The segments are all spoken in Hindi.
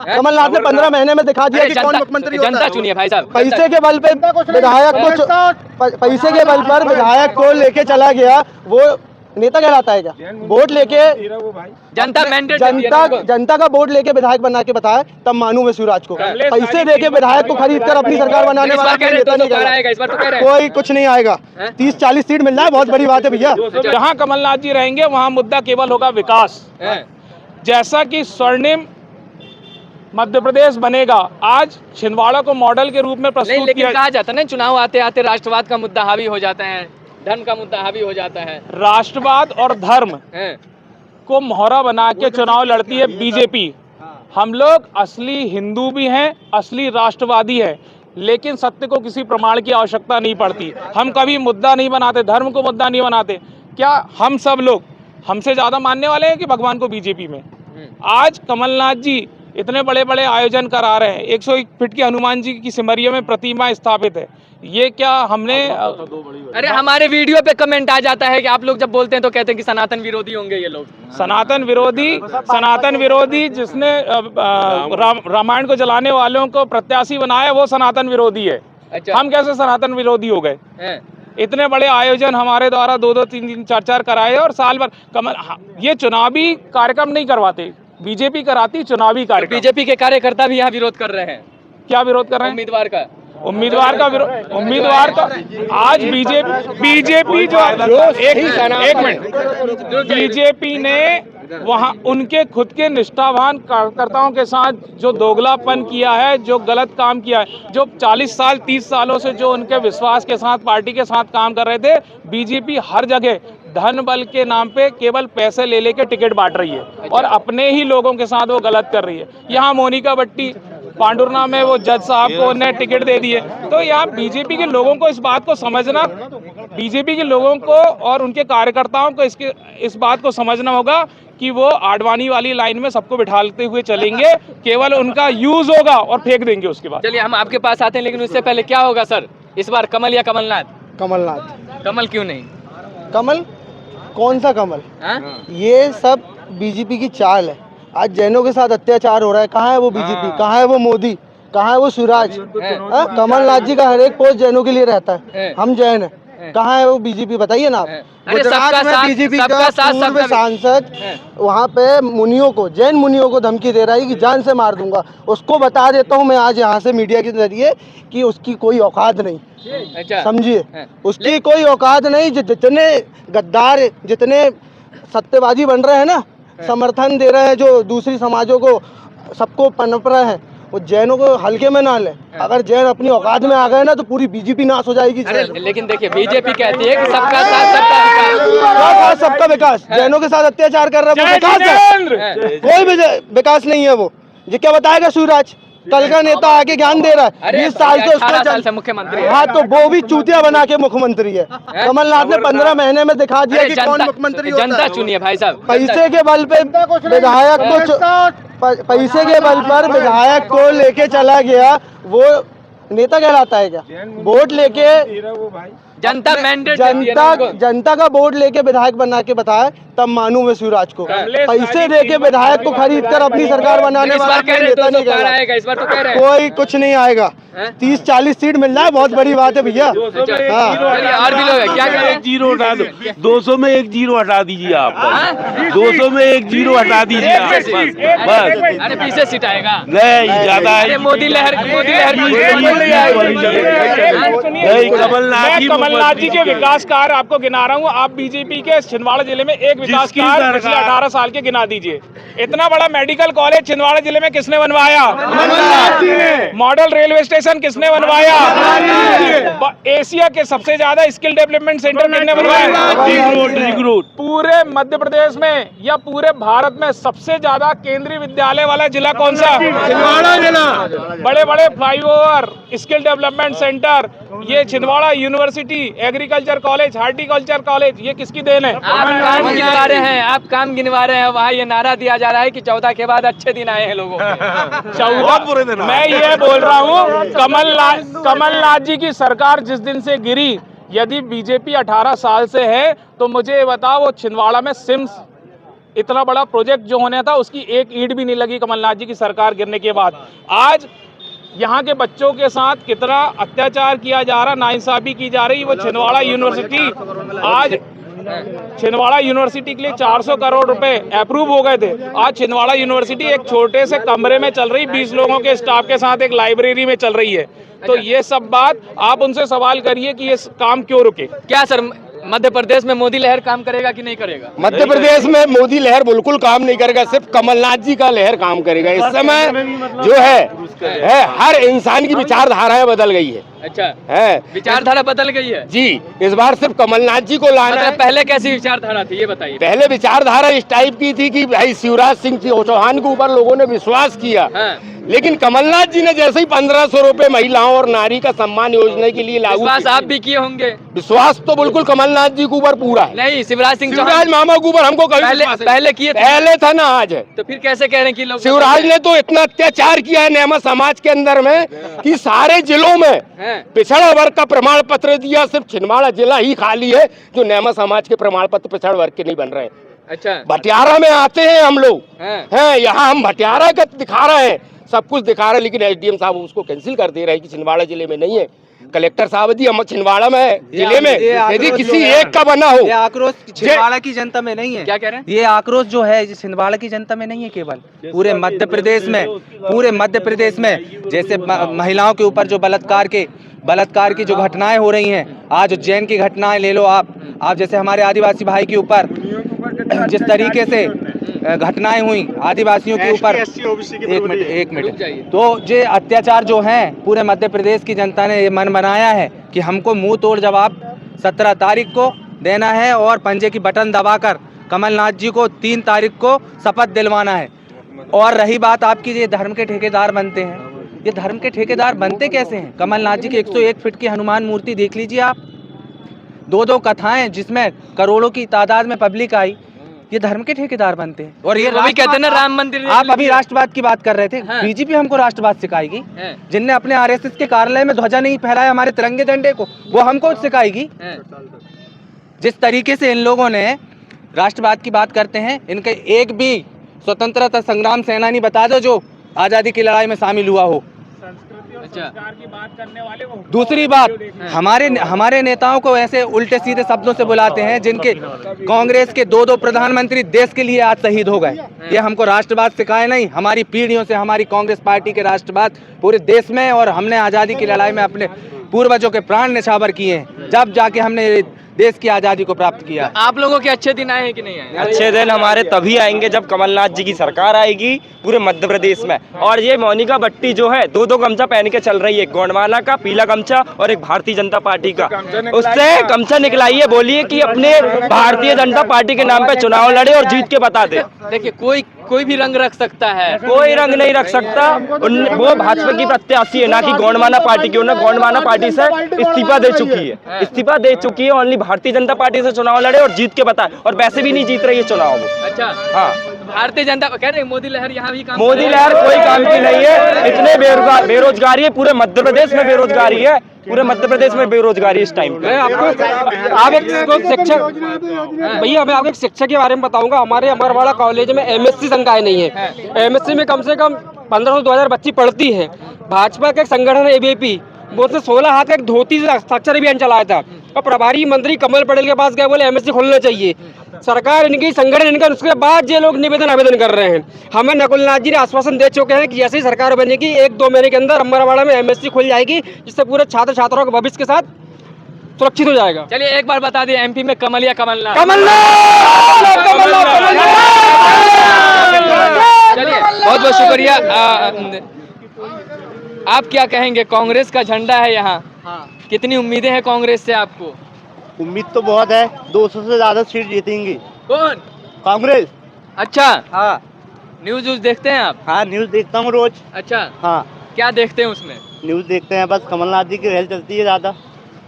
कमलनाथ ने 15 महीने में दिखा दिया कि कौन मुख्यमंत्री होता है। जनता चुनिए भाई साहब। पैसे के बल पे विधायक को, पैसे के बल पर विधायक को लेके चला गया, वो नेता कहलाता है क्या? वोट लेके जनता मैंडेट जनता का वोट लेके विधायक बना के बताया, तब मानू मैं शिवराज को। पैसे देके विधायक को खरीद कर अपनी सरकार बनाने वाला नेता नहीं कहलाता। कोई कुछ नहीं आएगा। 30-40 सीट मिल जाए बहुत बड़ी बात है भैया। जहाँ कमलनाथ जी रहेंगे वहाँ मुद्दा केवल होगा विकास। जैसा कि स्वर्णिम मध्य प्रदेश बनेगा, आज छिंदवाड़ा को मॉडल के रूप में प्रस्तुत किया। कहा जाता है ना, चुनाव आते आते राष्ट्रवाद का मुद्दा हावी हो जाता है, धर्म का मुद्दा हावी हो जाता है। राष्ट्रवाद और धर्म को मोहरा बना के चुनाव लड़ती है बीजेपी। हम लोग असली हिंदू भी हैं, असली राष्ट्रवादी हैं, लेकिन सत्य को किसी प्रमाण की आवश्यकता नहीं पड़ती। हम कभी मुद्दा नहीं बनाते, धर्म को मुद्दा नहीं बनाते। क्या हम सब लोग हमसे ज्यादा मानने वाले हैं कि भगवान को बीजेपी में? आज कमलनाथ जी इतने बड़े बड़े आयोजन करा रहे हैं, 101 फीट की हनुमान जी की सिमरिया में प्रतिमा स्थापित है। ये क्या हमने अरे हमारे वीडियो पे कमेंट आ जाता है कि आप लोग जब बोलते हैं तो कहते हैं कि सनातन विरोधी होंगे ये लोग। सनातन विरोधी जिसने रामायण को जलाने वालों को प्रत्याशी बनाया वो सनातन विरोधी है। अच्छा। हम कैसे सनातन विरोधी हो गए? इतने बड़े आयोजन हमारे द्वारा 2-2, 3-3, 4-4 कराए और साल भर ये चुनावी कार्यक्रम नहीं करवाते, बीजेपी कराती चुनावी कार्यक्रम। बीजेपी के कार्यकर्ता भी यहाँ विरोध कर रहे हैं। क्या विरोध कर रहे हैं? उम्मीदवार का आज बीजेपी जो एक मिनट, बीजेपी ने वहां उनके खुद के निष्ठावान कार्यकर्ताओं के साथ जो दोगलापन किया है, जो गलत काम किया है, जो 40 साल 30 सालों से जो उनके विश्वास के साथ पार्टी के साथ काम कर रहे थे, बीजेपी हर जगह धन बल के नाम पे केवल पैसे ले लेके टिकट बांट रही है और अपने ही लोगों के साथ वो गलत कर रही है। यहाँ मोनिका भट्टी पांडुरना में वो जज साहब को उन्हें टिकट दे दिए। तो यहाँ बीजेपी के लोगों को इस बात को समझना, बीजेपी के लोगों को और उनके कार्यकर्ताओं को इस बात को समझना होगा कि वो आडवाणी वाली लाइन में सबको बिठाते हुए चलेंगे, केवल उनका यूज होगा और फेंक देंगे उसके बाद। चलिए हम आपके पास आते हैं, लेकिन उससे पहले क्या होगा सर इस बार, कमल या कमलनाथ? कमल क्यों नहीं? कमल कौन सा कमल? ये सब बीजेपी की चाल है। आज जैनों के साथ अत्याचार हो रहा है, कहाँ है वो बीजेपी? कहाँ है वो मोदी? कहाँ है वो शिवराज? कमलनाथ जी का हर एक पोस्ट जैनों के लिए रहता है। हम जैन है, कहाँ है वो बीजेपी? बताइए ना आप। गुजरात में बीजेपी का पूर्व सांसद वहाँ पे मुनियों को, जैन मुनियों को धमकी दे रहा है कि जान से मार दूंगा। उसको बता देता हूँ मैं आज यहाँ से मीडिया के जरिए कि उसकी कोई औकात नहीं। समझिए, उसकी कोई औकात नहीं। जितने गद्दार, जितने सत्तेबाजी बन रहे हैं ना, समर्थन दे रहे हैं जो दूसरी समाजों को, सबको पनप रहे हैं, वो जैनों को हल्के में ना ले। अगर जैन अपनी औकात में आ गए ना तो पूरी बीजेपी नाश हो जाएगी। लेकिन देखिए बीजेपी कहती है कि सबका साथ सबका विकास। सबका विकास? जैनों के साथ अत्याचार कर रहा है वो विकास है? कोई भी विकास नहीं है वो। ये क्या बताएगा शिवराज? कल का नेता आके ज्ञान दे रहा है। 20 साल से उसको मुख्यमंत्री। हाँ, तो वो भी चूतिया बना के मुख्यमंत्री है। कमलनाथ ने 15 महीने में दिखा दिया कि कौन मुख्यमंत्री होता है। जनता चुनिए भाई साहब। पैसे के बल पे विधायक को, पैसे के बल पर विधायक को लेके चला गया, वो नेता कहलाता है क्या? वोट लेके जनता का वोट लेके विधायक बना के बताया, तब मानू मैं शिवराज को। पैसे देके विधायक को खरीद कर अपनी सरकार बनाने वाला नेता नहीं कहलाता। कोई कुछ नहीं आएगा। 30-40 सीट मिल जाए बहुत बड़ी बात है भैया। और भी लोग हैं क्या करें? 0 हटा दो, 200 में 1 0 हटा दीजिए आप। 200 में 1 0 हटा दीजिए आप बस। अरे 20 सीट आएगा नहीं, ज्यादा है। मोदी लहर कमलनाथ जी के विकास कार्य आपको गिना रहा हूँ। आप बीजेपी के छिंदवाड़ा जिले में एक विकास कार्य पिछले 18 साल के गिना दीजिए। इतना बड़ा मेडिकल कॉलेज छिंदवाड़ा जिले में किसने बनवाया? मॉडल रेलवे स्टेशन किसने बनवाया? एशिया के सबसे ज्यादा स्किल डेवलपमेंट सेंटर किसने बनवाया? पूरे मध्य प्रदेश में या पूरे भारत में सबसे ज्यादा केंद्रीय विद्यालय वाला जिला कौन सा? छिंदवाड़ा जिला। बड़े बड़े फ्लाईओवर, स्किल डेवलपमेंट सेंटर, ये Chhindwara university, agriculture college, horticulture college, ये किसकी देन है? आप काम गिनवा रहे हैं, आप काम गिनवा रहे हैं। वहाँ ये नारा दिया जा रहा है कि 14 के बाद अच्छे दिन आए हैं लोगों को। 14 मैं ये बोल रहा हूँ, कमलनाथ जी की सरकार जिस दिन से गिरी, यदि बीजेपी 18 साल से है तो मुझे ये बताओ वो छिंदवाड़ा में सिम्स इतना बड़ा प्रोजेक्ट जो होने था उसकी एक ईंट भी नहीं लगी कमलनाथ जी की सरकार गिरने के बाद। आज यहाँ के बच्चों के साथ कितना अत्याचार किया जा रहा, नाइंसाफी की जा रही। वो छिंदवाड़ा यूनिवर्सिटी, आज छिंदवाड़ा यूनिवर्सिटी के लिए 400 करोड़ रुपए अप्रूव हो गए थे। आज छिंदवाड़ा यूनिवर्सिटी एक छोटे से कमरे में चल रही, 20 लोगों के स्टाफ के साथ एक लाइब्रेरी में चल रही है। तो ये सब बात आप उनसे सवाल करिए कि ये काम क्यों रुके। क्या सर, मध्य प्रदेश में मोदी लहर काम करेगा कि नहीं करेगा? मध्य प्रदेश में मोदी लहर बिल्कुल काम नहीं करेगा, सिर्फ कमलनाथ जी का लहर काम करेगा। इस समय जो है हर इंसान की विचारधाराएं बदल गई है। अच्छा है, विचारधारा बदल गई है जी। इस बार सिर्फ कमलनाथ जी को लाना है। पहले कैसी विचारधारा थी ये बताइए। पहले विचारधारा इस टाइप की थी कि भाई शिवराज सिंह चौहान के ऊपर लोगों ने विश्वास किया, लेकिन कमलनाथ जी ने जैसे ही 1500 रुपए महिलाओं और नारी का सम्मान योजना के लिए लागू, विश्वास आप भी किए होंगे। विश्वास तो बिल्कुल कमलनाथ जी के ऊपर पूरा है। नहीं, शिवराज मामा के ऊपर हमको कभी पहले किए, पहले था ना, आज है। तो फिर कैसे कह रहे हैं कि लोग? शिवराज ने तो इतना अत्याचार किया है नेमा समाज के अंदर में कि सारे जिलों में पिछड़ा वर्ग का प्रमाण पत्र दिया। सिर्फ छिंदवाड़ा जिला ही खाली है जो नेमा समाज के प्रमाण पत्र पिछड़ा वर्ग के नहीं बन रहे हैं। अच्छा, भटियारा में आते हैं हम लोग हैं, यहाँ हम भटियारा का दिखा रहे हैं, सब कुछ दिखा रहे हैं, लेकिन एसडीएम साहब उसको कैंसिल कर दे रहे हैं कि छिंदवाड़ा जिले में नहीं है। कलेक्टर साहब जी, हम छिंदवाड़ा में जिले में यदि किसी एक का बना हो, ये आक्रोश छिंदवाड़ा की जनता में नहीं है। क्या कह रहे हैं? ये आक्रोश जो है छिंदवाड़ा की जनता में नहीं है, केवल पूरे मध्य प्रदेश में जैसे महिलाओं के ऊपर जो बलात्कार की जो घटनाएं हो रही हैं, आज उज्जैन की घटनाएं ले लो आप जैसे हमारे आदिवासी भाई के ऊपर जिस तरीके से घटनाएं हुई आदिवासियों के ऊपर, एक मिनट तो ये अत्याचार जो हैं पूरे मध्य प्रदेश की जनता ने ये मन बनाया है कि हमको मुंह तोड़ जवाब 17 तारीख को देना है और पंजे की बटन दबाकर कमलनाथ जी को 3 तारीख को शपथ दिलवाना है। और रही बात आपकी, ये धर्म के ठेकेदार बनते हैं, ये धर्म के ठेकेदार बनते कैसे हैं? कमलनाथ जी की 101 फीट की हनुमान मूर्ति देख लीजिए आप, 2 कथाएं जिसमें करोड़ों की तादाद में पब्लिक आई, ये धर्म के ठेकेदार बनते हैं। और ये कहते हैं ना राम मंदिर, आप अभी राष्ट्रवाद की बात कर रहे थे। बीजेपी हमको राष्ट्रवाद सिखाएगी? जिनने अपने आरएसएस के कार्यालय में ध्वजा नहीं फहराया हमारे तिरंगे झंडे को, वो हमको सिखाएगी? जिस तरीके से इन लोगों ने राष्ट्रवाद की बात करते हैं, इनके एक भी स्वतंत्रता संग्राम सेनानी बता दो जो आजादी की लड़ाई में शामिल हुआ हो। दूसरी बात, हमारे नेताओं को ऐसे उल्टे सीधे शब्दों से बुलाते हैं जिनके कांग्रेस के 2 प्रधानमंत्री देश के लिए आज शहीद हो गए। ये हमको राष्ट्रवाद सिखाए नहीं, हमारी पीढ़ियों से हमारी कांग्रेस पार्टी के राष्ट्रवाद पूरे देश में, और हमने आज़ादी की लड़ाई में अपने पूर्वजों के प्राण न्यौछावर किए हैं, जब जाके हमने देश की आज़ादी को प्राप्त किया। आप लोगों के अच्छे दिन आए हैं कि नहीं आए? अच्छे दिन हमारे तभी आएंगे जब कमलनाथ जी की सरकार आएगी पूरे मध्य प्रदेश में। और ये मोनिका बट्टी जो है 2 गमछा पहन के चल रही है, एक गोंडवाना का पीला गमछा और एक भारतीय जनता पार्टी का, उससे गमछा निकलाइए, बोलिए कि अपने भारतीय जनता पार्टी के नाम पे चुनाव लड़े और जीत के बता दे। देखिए, कोई भी रंग रख सकता है, कोई रंग नहीं रख सकता। वो भाजपा की प्रत्याशी है, ना कि गोंडवाना पार्टी की। उन्होंने गोंडवाना पार्टी से इस्तीफा दे चुकी है। ओनली भारतीय जनता पार्टी से चुनाव लड़े और जीत के बताए, और वैसे भी नहीं जीत रही है चुनाव में। अच्छा, हाँ, भारतीय जनता कह रहे हैं मोदी लहर यहाँ भी काम, मोदी लहर कोई काम की नहीं है। इतने बेरोजगारी है पूरे मध्य प्रदेश में, बेरोजगारी है पूरे मध्य प्रदेश में, बेरोजगारी इस टाइम पे। आप एक शिक्षक भैया, मैं आपको एक शिक्षा के बारे में बताऊंगा। हमारे अमरवाड़ा कॉलेज में एमएससी संकाय नहीं है। एमएससी में कम से कम 1500-2000 बच्ची पढ़ती है। भाजपा का एक संगठन है एबीपी, वो से 16 हाथ का एक धोती से हस्ताक्षर अभियान चलाया था, और प्रभारी मंत्री कमल पटेल के पास गए, बोले एमएससी खोलना चाहिए। सरकार इनकी, संगठन इनका, उसके बाद ये लोग आवेदन कर रहे हैं। हमें नकुलनाथ जी ने आश्वासन दे चुके हैं कि जैसे ही सरकार बनेगी 1-2 महीने के अंदर अमरवाड़ा में एमएससी खुल जाएगी, जिससे पूरे छात्र छात्राओं के भविष्य के साथ सुरक्षित हो जाएगा। चलिए एक बार बता दिए, एमपी में कमल या कमलनाथ? चलिए, बहुत बहुत शुक्रिया। आप क्या कहेंगे? कांग्रेस का झंडा है यहाँ, कितनी उम्मीदें हैं कांग्रेस से आपको? उम्मीद तो बहुत है, 200 से ज्यादा सीट जीतेंगी। कौन? कांग्रेस। अच्छा, हाँ। न्यूज देखते हैं आप? हाँ, न्यूज देखता हूँ रोज। अच्छा, हाँ। क्या देखते हैं उसमें? न्यूज देखते हैं, बस कमलनाथ जी की लहर चलती है ज्यादा।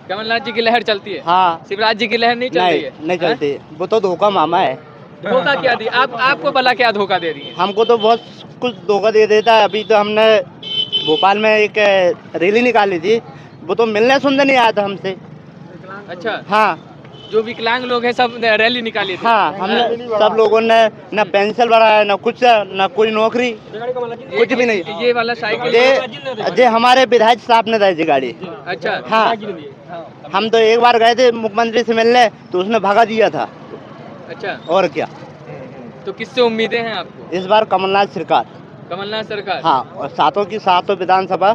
कमलनाथ जी की लहर चलती है? हाँ। शिवराज जी की लहर नहीं चलती है? नहीं चलती है, वो तो धोखा मामा है। धोखा क्या दी? आपको भला क्या धोखा दे रही है? हमको तो बहुत कुछ धोखा दे देता है। अभी तो हमने भोपाल में एक रैली निकाली थी, वो तो मिलने सुनने नहीं आया था हमसे। अच्छा, हाँ, जो विकलांग लोग हैं सब रैली निकाली थी। हाँ, हमने सब लोगों ने न पेंसिल बढ़ाया, न कुछ, न कोई नौकरी, कुछ भी नहीं। ये वाला साइकिल जे हमारे विधायक साहब ने दी गाड़ी। अच्छा। हाँ, हम तो एक बार गए थे मुख्यमंत्री से मिलने, तो उसने भगा दिया था। अच्छा, और क्या, तो किससे उम्मीदें हैं आपको इस बार कमलनाथ सरकार। कमलनाथ सरकार? हाँ, और सातों की सातों विधानसभा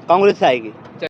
कांग्रेस से आएगी।